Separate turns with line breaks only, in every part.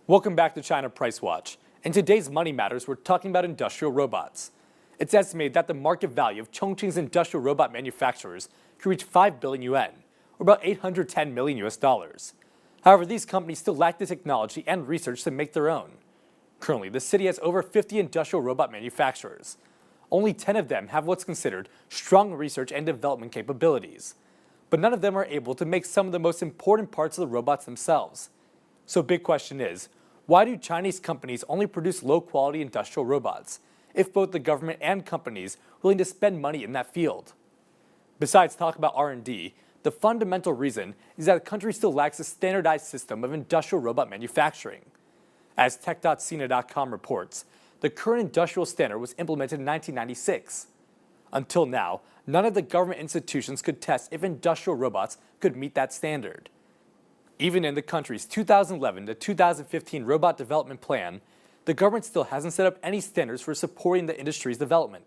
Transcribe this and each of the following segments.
Welcome back to China Price Watch. In today's Money Matters, we're talking about industrial robots. It's estimated that the market value of Chongqing's industrial robot manufacturers could reach 5 billion yuan, or about $810 million US. However, these companies still lack the technology and research to make their own. Currently, the city has over 50 industrial robot manufacturers. Only 10 of them have what's considered strong research and development capabilities. But none of them are able to make some of the most important parts of the robots themselves. So big question is, why do Chinese companies only produce low-quality industrial robots, if both the government and companies are willing to spend money in that field? Besides talk about R&D, the fundamental reason is that the country still lacks a standardized system of industrial robot manufacturing. As Tech.Sina.com reports, the current industrial standard was implemented in 1996. Until now, none of the government institutions could test if industrial robots could meet that standard. Even in the country's 2011 to 2015 robot development plan, the government still hasn't set up any standards for supporting the industry's development.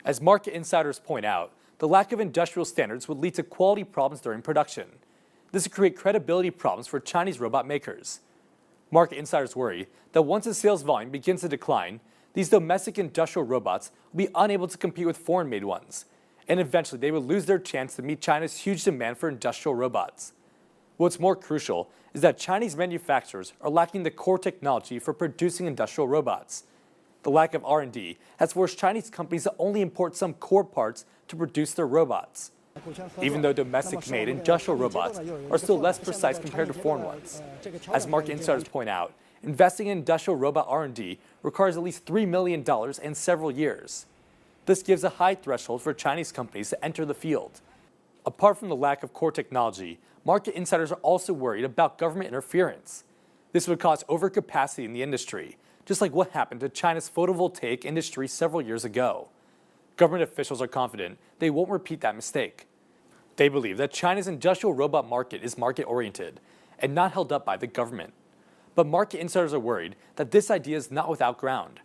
As market insiders point out, the lack of industrial standards would lead to quality problems during production. This would create credibility problems for Chinese robot makers. Market insiders worry that once the sales volume begins to decline, these domestic industrial robots will be unable to compete with foreign-made ones, and eventually they will lose their chance to meet China's huge demand for industrial robots. What's more crucial is that Chinese manufacturers are lacking the core technology for producing industrial robots. The lack of R&D has forced Chinese companies to only import some core parts to produce their robots. Even though domestic-made industrial robots are still less precise compared to foreign ones. As market insiders point out, investing in industrial robot R&D requires at least $3 million and several years. This gives a high threshold for Chinese companies to enter the field. Apart from the lack of core technology, market insiders are also worried about government interference. This would cause overcapacity in the industry, just like what happened to China's photovoltaic industry several years ago. Government officials are confident they won't repeat that mistake. They believe that China's industrial robot market is market-oriented and not held up by the government. But market insiders are worried that this idea is not without ground.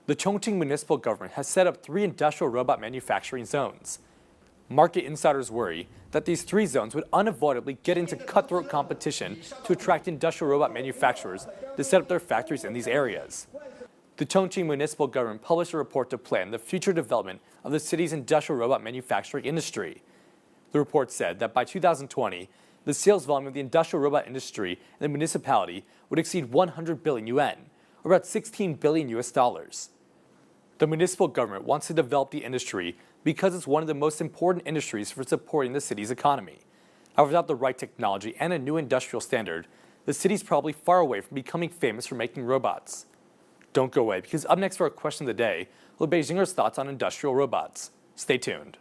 The Chongqing municipal government has set up 3 industrial robot manufacturing zones. Market insiders worry that these 3 zones would unavoidably get into cutthroat competition to attract industrial robot manufacturers to set up their factories in these areas. The Chongqing municipal government published a report to plan the future development of the city's industrial robot manufacturing industry. The report said that by 2020, the sales volume of the industrial robot industry in the municipality would exceed 100 billion yuan, or about $16 billion US. The municipal government wants to develop the industry because it's one of the most important industries for supporting the city's economy. However, without the right technology and a new industrial standard, the city's probably far away from becoming famous for making robots. Don't go away, because up next for our question of the day will be Beijingers' thoughts on industrial robots. Stay tuned.